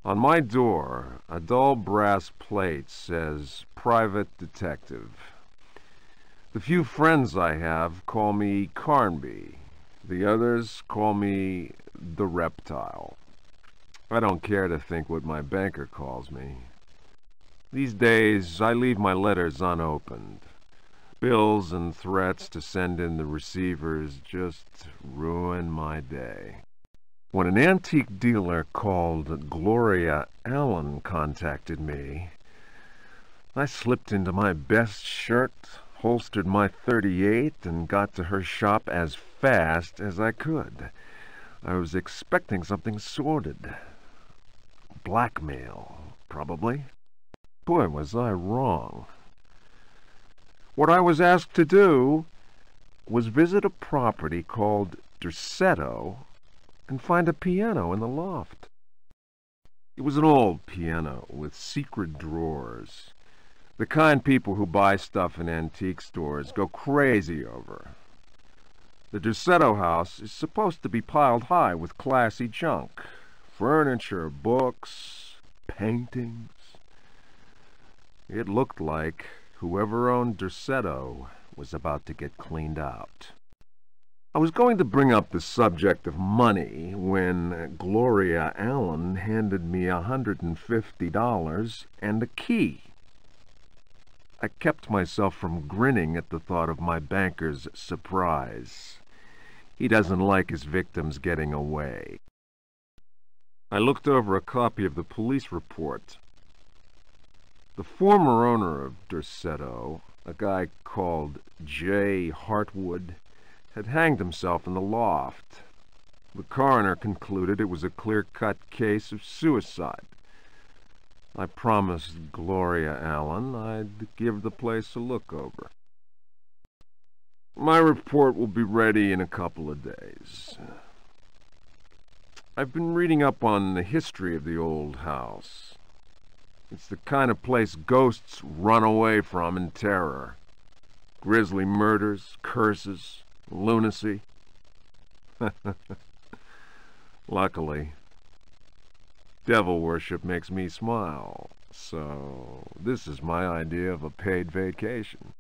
On my door, a dull brass plate says Private Detective. The few friends I have call me Carnby. The others call me the Reptile. I don't care to think what my banker calls me. These days, I leave my letters unopened. Bills and threats to send in the receivers just ruin my day. When an antique dealer called Gloria Allen contacted me, I slipped into my best shirt, holstered my .38, and got to her shop as fast as I could. I was expecting something sordid. Blackmail, probably. Boy, was I wrong. What I was asked to do was visit a property called Derceto and find a piano in the loft. It was an old piano with secret drawers, the kind people who buy stuff in antique stores go crazy over. The Derceto house is supposed to be piled high with classy junk, furniture, books, paintings. It looked like whoever owned Derceto was about to get cleaned out. I was going to bring up the subject of money when Gloria Allen handed me $150 and a key. I kept myself from grinning at the thought of my banker's surprise. He doesn't like his victims getting away. I looked over a copy of the police report. The former owner of Derceto, a guy called J. Hartwood, had hanged himself in the loft. The coroner concluded it was a clear-cut case of suicide. I promised Gloria Allen I'd give the place a look over. My report will be ready in a couple of days. I've been reading up on the history of the old house. It's the kind of place ghosts run away from in terror. Grisly murders, curses, lunacy. Luckily, devil worship makes me smile, so this is my idea of a paid vacation.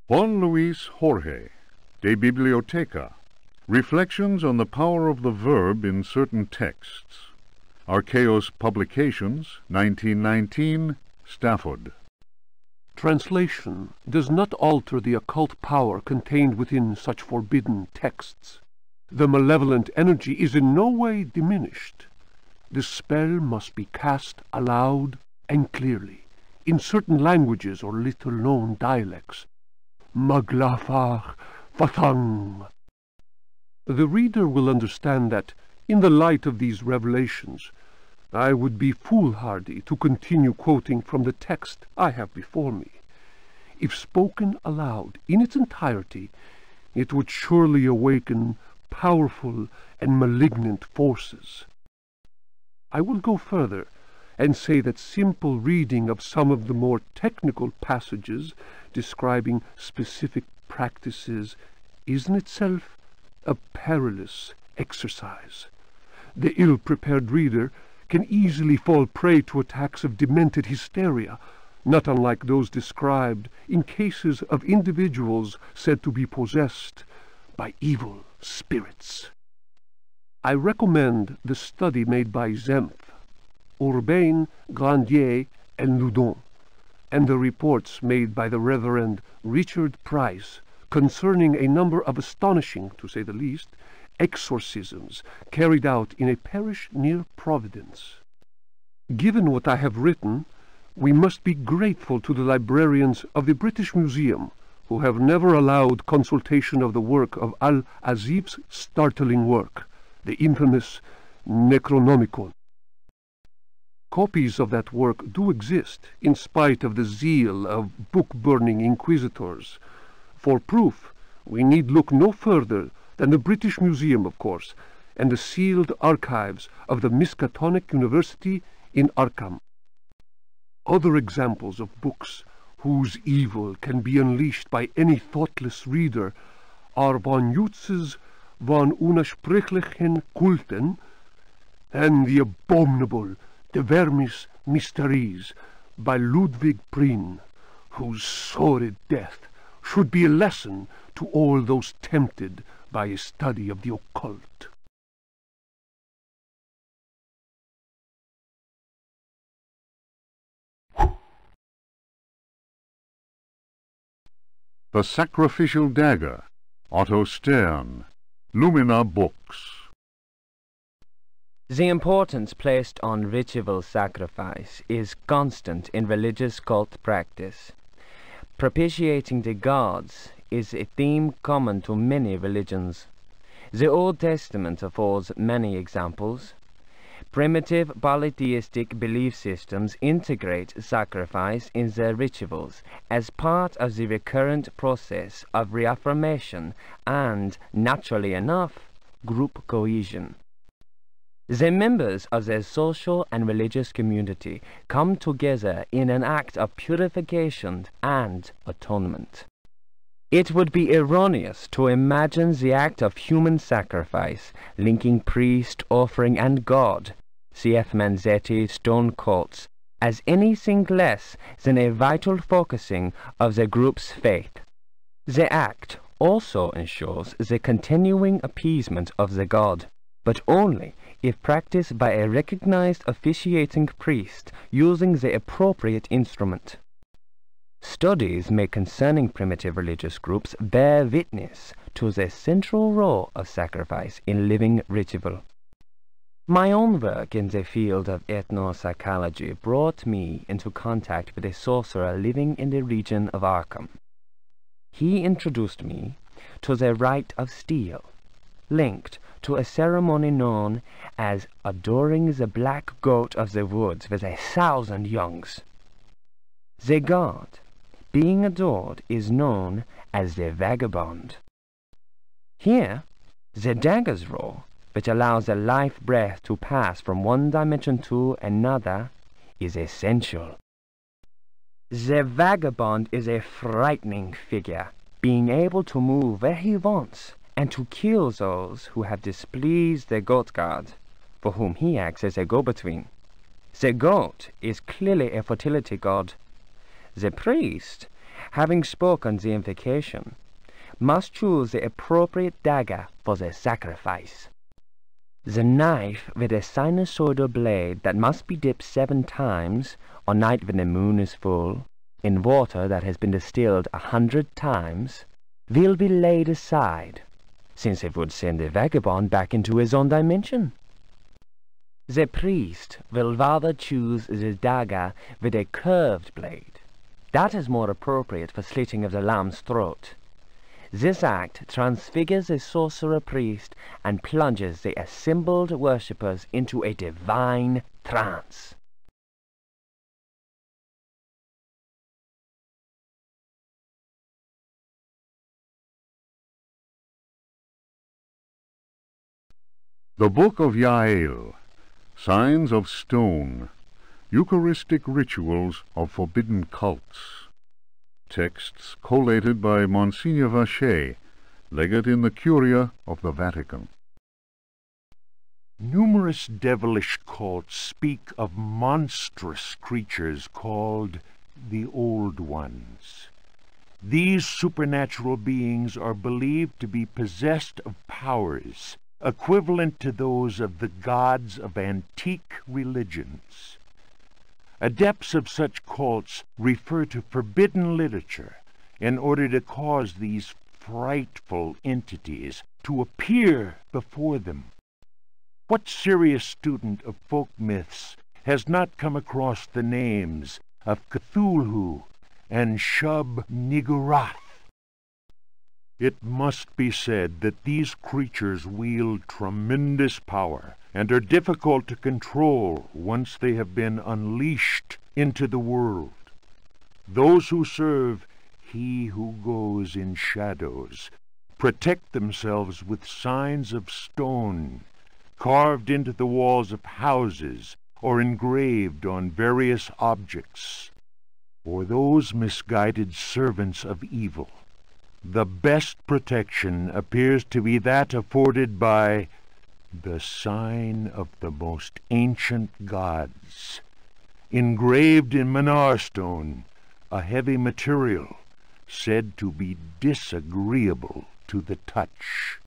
Juan Luis Jorge, de Biblioteca, Reflections on the Power of the Verb in Certain Texts. Archaeos Publications, 1919, Stafford. Translation does not alter the occult power contained within such forbidden texts. The malevolent energy is in no way diminished. The spell must be cast aloud and clearly, in certain languages or little-known dialects. Maglafar Fathang. The reader will understand that, in the light of these revelations, I would be foolhardy to continue quoting from the text I have before me. If spoken aloud in its entirety, it would surely awaken powerful and malignant forces. I will go further and say that simple reading of some of the more technical passages describing specific practices is in itself a perilous exercise. The ill-prepared reader can easily fall prey to attacks of demented hysteria, not unlike those described in cases of individuals said to be possessed by evil spirits. I recommend the study made by Zempf, Urbain, Grandier, and Loudon, and the reports made by the Reverend Richard Price concerning a number of astonishing, to say the least, exorcisms carried out in a parish near Providence. Given what I have written, we must be grateful to the librarians of the British Museum, who have never allowed consultation of the work of Al-Azif's startling work, the infamous Necronomicon. Copies of that work do exist, in spite of the zeal of book-burning inquisitors. For proof, we need look no further than the British Museum, of course, and the sealed archives of the Miskatonic University in Arkham. Other examples of books whose evil can be unleashed by any thoughtless reader are von Jutz's von Unersprechlichen Kulten and the abominable De Vermis Mysteries by Ludwig Prien, whose sordid death should be a lesson to all those tempted by a study of the occult. The Sacrificial Dagger, Otto Stern, Lumina Books. The importance placed on ritual sacrifice is constant in religious cult practice. Propitiating the gods is a theme common to many religions. The Old Testament affords many examples. Primitive polytheistic belief systems integrate sacrifice in their rituals as part of the recurrent process of reaffirmation and, naturally enough, group cohesion. The members of their social and religious community come together in an act of purification and atonement. It would be erroneous to imagine the act of human sacrifice linking priest, offering, and God, C.F. Manzetti's stone cults, as anything less than a vital focusing of the group's faith. The act also ensures the continuing appeasement of the god, but only if practiced by a recognized officiating priest using the appropriate instrument. Studies made concerning primitive religious groups bear witness to the central role of sacrifice in living ritual. My own work in the field of ethnopsychology brought me into contact with a sorcerer living in the region of Arkham. He introduced me to the rite of steel, linked to a ceremony known as adoring the black goat of the woods with 1,000 youngs. The god being adored is known as the vagabond. Here, the dagger's role, which allows the life breath to pass from one dimension to another, is essential. The vagabond is a frightening figure, being able to move where he wants and to kill those who have displeased the goat god, for whom he acts as a go-between. The goat is clearly a fertility god. The priest, having spoken the invocation, must choose the appropriate dagger for the sacrifice. The knife with a sinusoidal blade that must be dipped 7 times, on night when the moon is full, in water that has been distilled 100 times, will be laid aside, since it would send the vagabond back into his own dimension. The priest will rather choose the dagger with a curved blade. That is more appropriate for slitting of the lamb's throat. This act transfigures the sorcerer priest and plunges the assembled worshippers into a divine trance. The Book of Yael, Signs of Stone, Eucharistic Rituals of Forbidden Cults. Texts collated by Monsignor Vacher, legate in the Curia of the Vatican. Numerous devilish cults speak of monstrous creatures called the Old Ones. These supernatural beings are believed to be possessed of powers equivalent to those of the gods of antique religions. Adepts of such cults refer to forbidden literature in order to cause these frightful entities to appear before them. What serious student of folk myths has not come across the names of Cthulhu and Shub-Niggurath? It must be said that these creatures wield tremendous power and are difficult to control once they have been unleashed into the world. Those who serve He who goes in shadows protect themselves with signs of stone, carved into the walls of houses or engraved on various objects. For those misguided servants of evil, the best protection appears to be that afforded by the sign of the most ancient gods, engraved in Manar stone, a heavy material said to be disagreeable to the touch.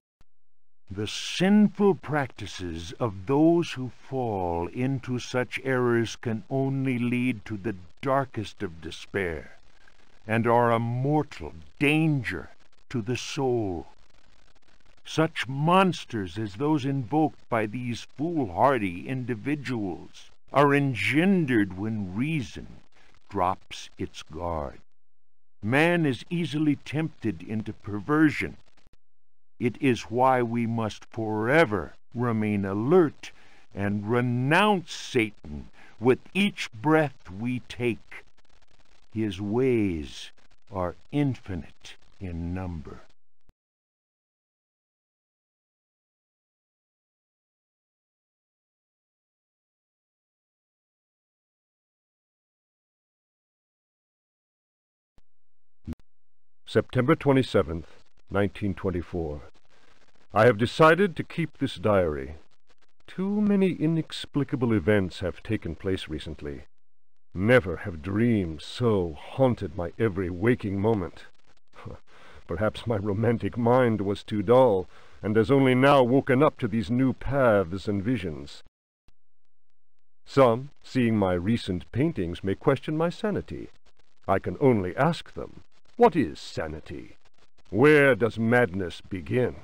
The sinful practices of those who fall into such errors can only lead to the darkest of despair, and are a mortal danger to the soul. Such monsters as those invoked by these foolhardy individuals are engendered when reason drops its guard. Man is easily tempted into perversion. It is why we must forever remain alert and renounce Satan with each breath we take. His ways are infinite in number. September 27th, 1924. I have decided to keep this diary. Too many inexplicable events have taken place recently. Never have dreams so haunted my every waking moment. Perhaps my romantic mind was too dull, and has only now woken up to these new paths and visions. Some, seeing my recent paintings, may question my sanity. I can only ask them, what is sanity? Where does madness begin?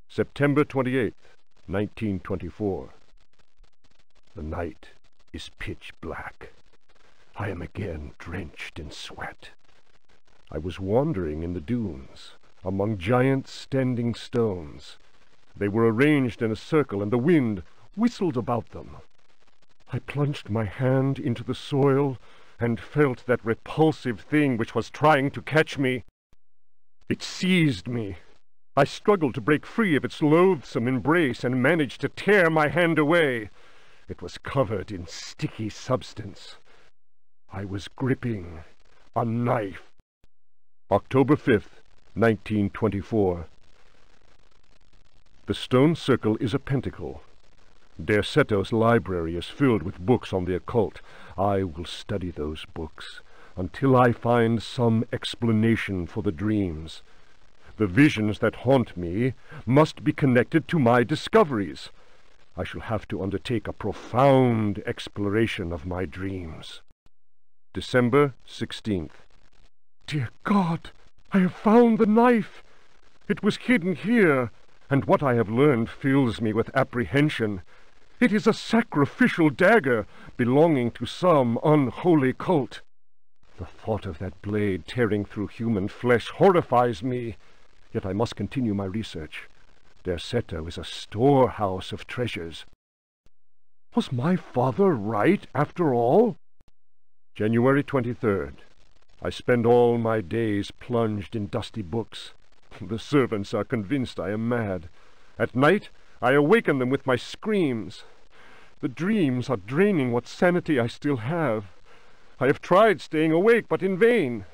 September 28th, 1924. The night is pitch black. I am again drenched in sweat. I was wandering in the dunes, among giant standing stones. They were arranged in a circle, and the wind whistled about them. I plunged my hand into the soil and felt that repulsive thing which was trying to catch me. It seized me. I struggled to break free of its loathsome embrace and managed to tear my hand away. It was covered in sticky substance. I was gripping a knife. October 5th, 1924. The stone circle is a pentacle. Derceto's library is filled with books on the occult. I will study those books until I find some explanation for the dreams. The visions that haunt me must be connected to my discoveries. I shall have to undertake a profound exploration of my dreams. December 16th. Dear God, I have found the knife. It was hidden here, and what I have learned fills me with apprehension. It is a sacrificial dagger belonging to some unholy cult. The thought of that blade tearing through human flesh horrifies me, yet I must continue my research. Derceto is a storehouse of treasures. Was my father right, after all? January 23rd. I spend all my days plunged in dusty books. The servants are convinced I am mad. At night, I awaken them with my screams. The dreams are draining what sanity I still have. I have tried staying awake, but in vain.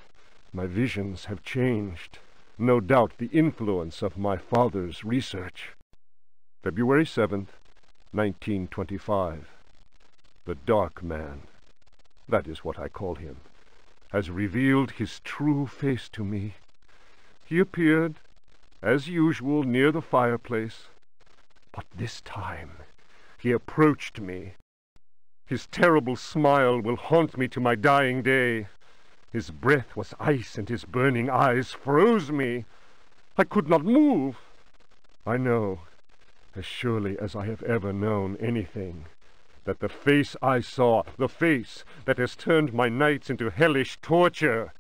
My visions have changed. No doubt the influence of my father's research. February 7th, 1925. The Dark Man, that is what I call him, has revealed his true face to me. He appeared, as usual, near the fireplace, but this time he approached me. His terrible smile will haunt me to my dying day. His breath was ice, and his burning eyes froze me. I could not move. I know, as surely as I have ever known anything, that the face I saw, the face that has turned my nights into hellish torture,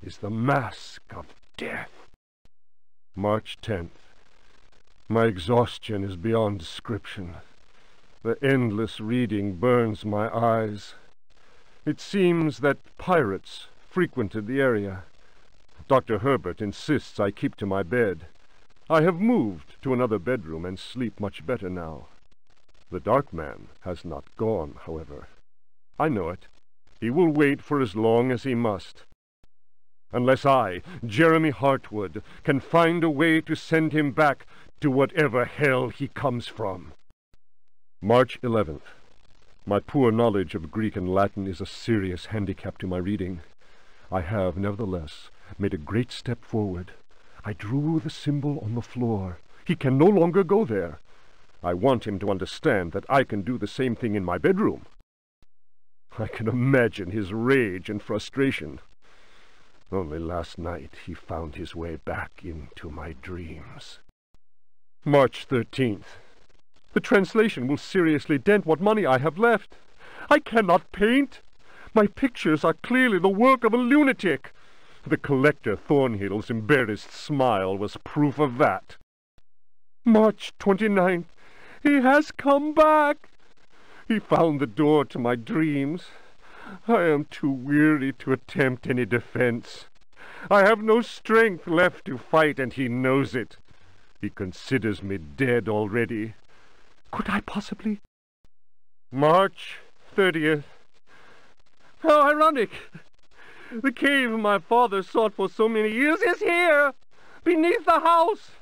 is the mask of death. March 10th. My exhaustion is beyond description. The endless reading burns my eyes. It seems that pirates frequented the area. Dr. Herbert insists I keep to my bed. I have moved to another bedroom and sleep much better now. The Dark Man has not gone, however. I know it. He will wait for as long as he must. Unless I, Jeremy Hartwood, can find a way to send him back to whatever hell he comes from. March 11th. My poor knowledge of Greek and Latin is a serious handicap to my reading. I have, nevertheless, made a great step forward. I drew the symbol on the floor. He can no longer go there. I want him to understand that I can do the same thing in my bedroom. I can imagine his rage and frustration. Only last night he found his way back into my dreams. March 13th. The translation will seriously dent what money I have left. I cannot paint. My pictures are clearly the work of a lunatic. The collector Thornhill's embarrassed smile was proof of that. March 29th. He has come back. He found the door to my dreams. I am too weary to attempt any defense. I have no strength left to fight, and he knows it. He considers me dead already. Could I possibly? March 30th. How ironic! The cave my father sought for so many years is here, beneath the house.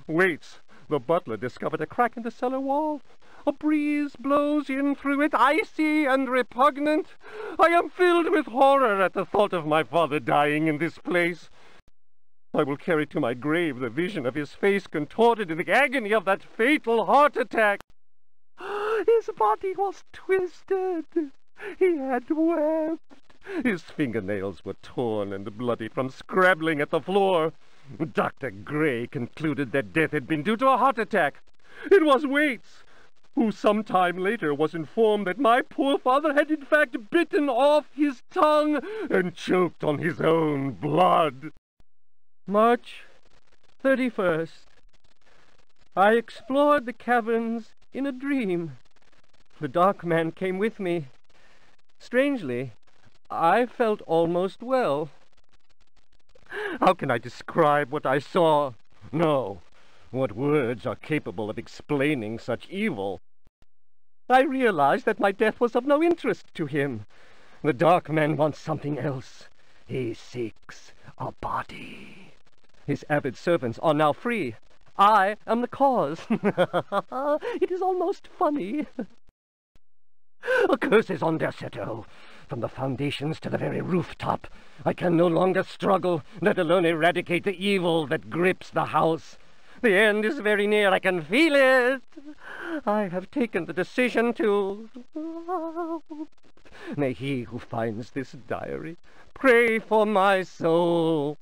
Waits. The butler discovered a crack in the cellar wall. A breeze blows in through it, icy and repugnant. I am filled with horror at the thought of my father dying in this place. I will carry to my grave the vision of his face contorted in the agony of that fatal heart attack. His body was twisted. He had wept. His fingernails were torn and bloody from scrabbling at the floor. Dr. Gray concluded that death had been due to a heart attack. It was Waits, who some time later was informed that my poor father had in fact bitten off his tongue and choked on his own blood. March 31st. I explored the caverns in a dream. The dark man came with me. Strangely, I felt almost well. How can I describe what I saw? No. What words are capable of explaining such evil? I realized that my death was of no interest to him. The dark man wants something else. He seeks a body. His avid servants are now free. I am the cause. It is almost funny. A curse is on Derceto. From the foundations to the very rooftop, I can no longer struggle, let alone eradicate the evil that grips the house. The end is very near, I can feel it. I have taken the decision to... May he who finds this diary pray for my soul.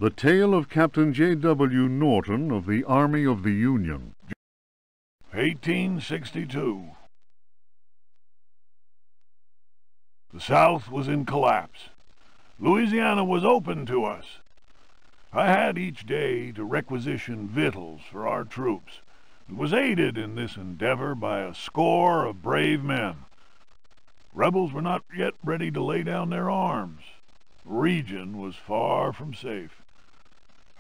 The Tale of Captain J.W. Norton of the Army of the Union. 1862. The South was in collapse. Louisiana was open to us. I had each day to requisition victuals for our troops, and was aided in this endeavor by a score of brave men. Rebels were not yet ready to lay down their arms. The region was far from safe.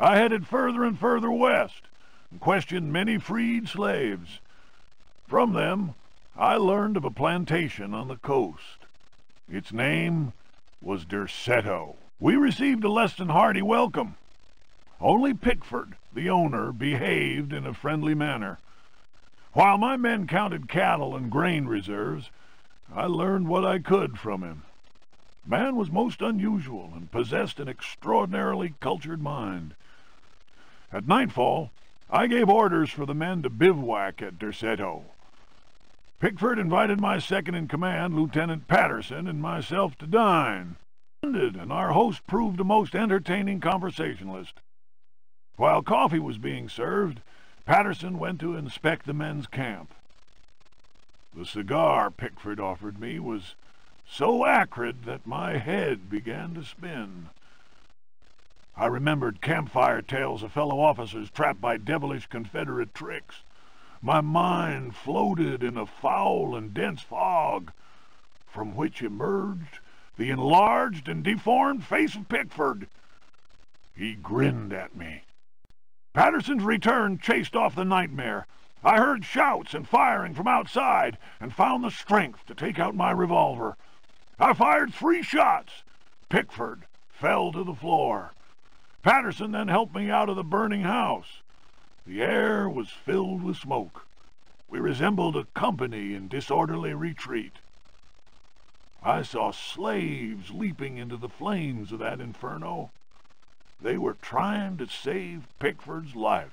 I headed further and further west, and questioned many freed slaves. From them, I learned of a plantation on the coast. Its name was Derceto. We received a less than hearty welcome. Only Pickford, the owner, behaved in a friendly manner. While my men counted cattle and grain reserves, I learned what I could from him. Man was most unusual and possessed an extraordinarily cultured mind. At nightfall, I gave orders for the men to bivouac at Derceto. Pickford invited my second-in-command, Lieutenant Patterson, and myself to dine. And our host proved a most entertaining conversationalist. While coffee was being served, Patterson went to inspect the men's camp. The cigar Pickford offered me was so acrid that my head began to spin. I remembered campfire tales of fellow officers trapped by devilish Confederate tricks. My mind floated in a foul and dense fog, from which emerged the enlarged and deformed face of Pickford. He grinned at me. Patterson's return chased off the nightmare. I heard shouts and firing from outside, and found the strength to take out my revolver. I fired 3 shots. Pickford fell to the floor. Patterson then helped me out of the burning house. The air was filled with smoke. We resembled a company in disorderly retreat. I saw slaves leaping into the flames of that inferno. They were trying to save Pickford's life.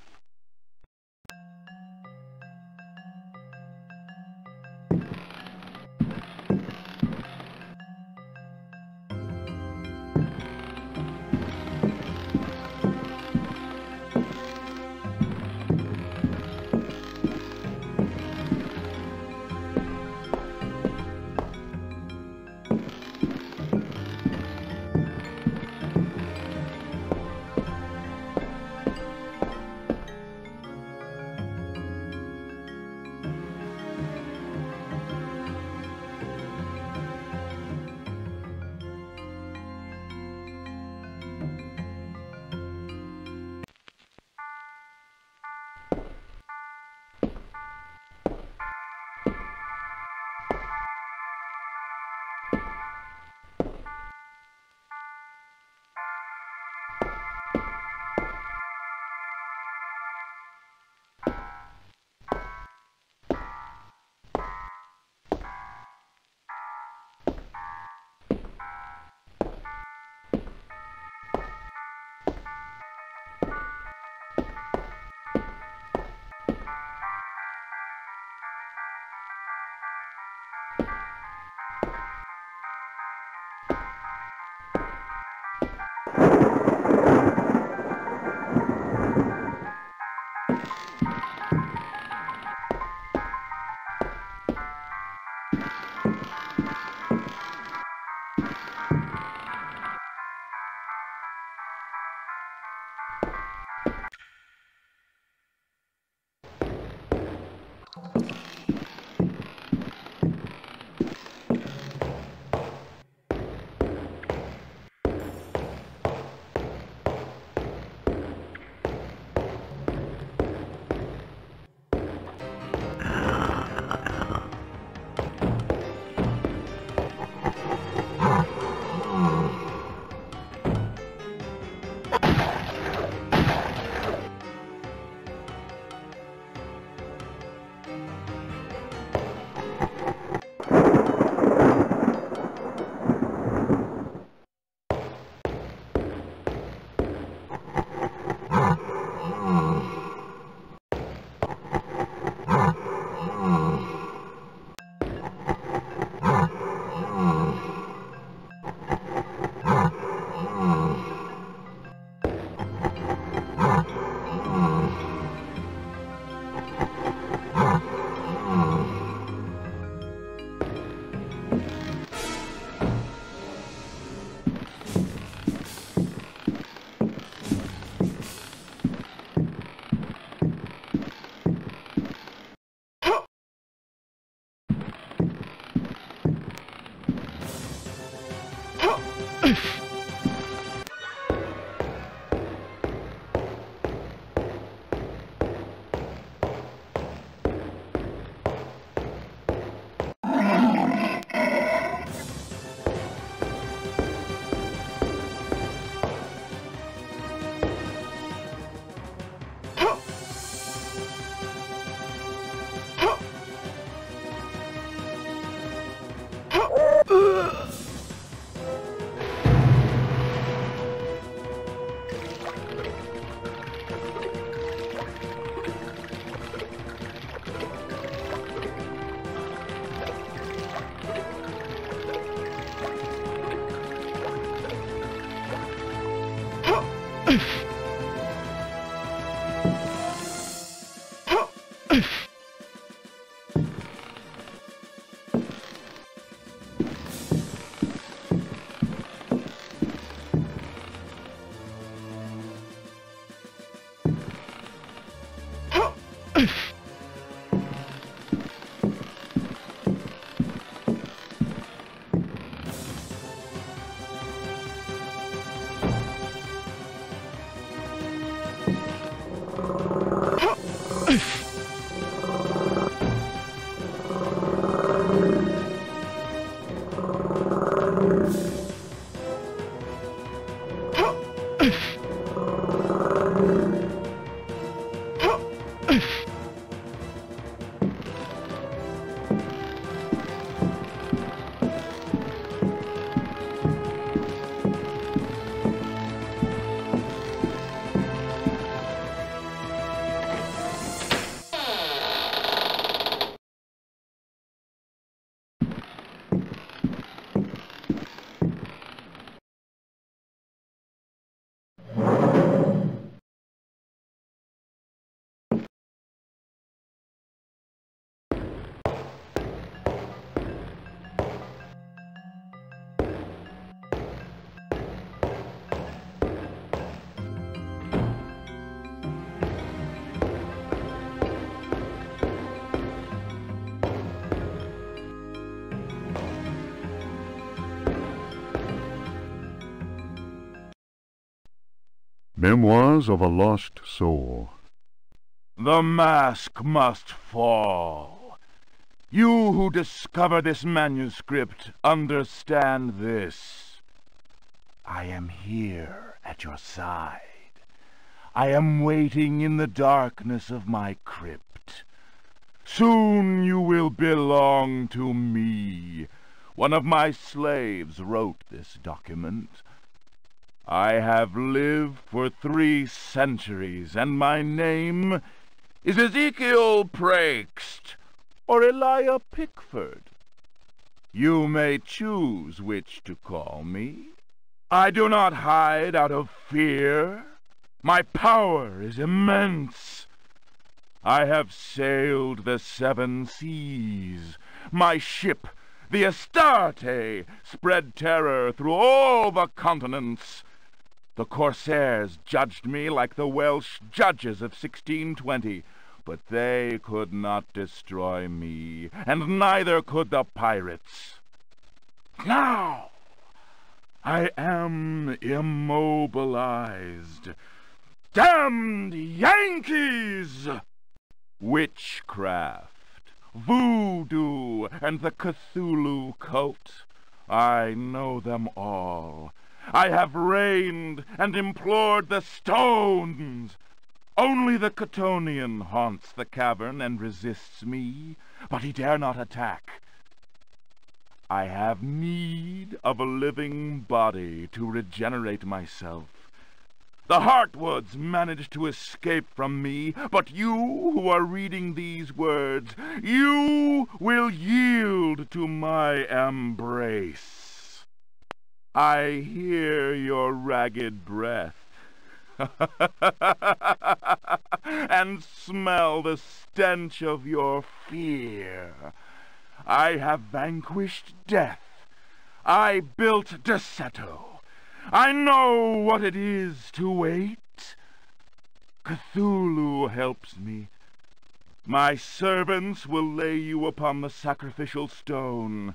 Memoirs of a Lost Soul. The mask must fall. You who discover this manuscript, understand this. I am here at your side. I am waiting in the darkness of my crypt. Soon you will belong to me. One of my slaves wrote this document. I have lived for 3 centuries, and my name is Ezekiel Prext, or Elijah Pickford. You may choose which to call me. I do not hide out of fear. My power is immense. I have sailed the 7 seas. My ship, the Astarte, spread terror through all the continents. The corsairs judged me like the Welsh judges of 1620, but they could not destroy me, and neither could the pirates. Now, I am immobilized. Damned Yankees! Witchcraft, voodoo, and the Cthulhu cult. I know them all. I have reigned and implored the stones. Only the Catonian haunts the cavern and resists me, but he dare not attack. I have need of a living body to regenerate myself. The Heartwoods managed to escape from me, but you who are reading these words, you will yield to my embrace. I hear your ragged breath and smell the stench of your fear. I have vanquished death. I built Derceto. I know what it is to wait. Cthulhu helps me. My servants will lay you upon the sacrificial stone.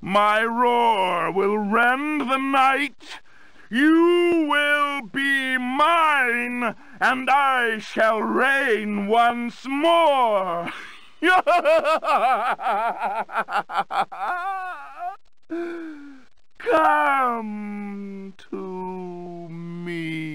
My roar will rend the night. You will be mine, and I shall reign once more. Come to me.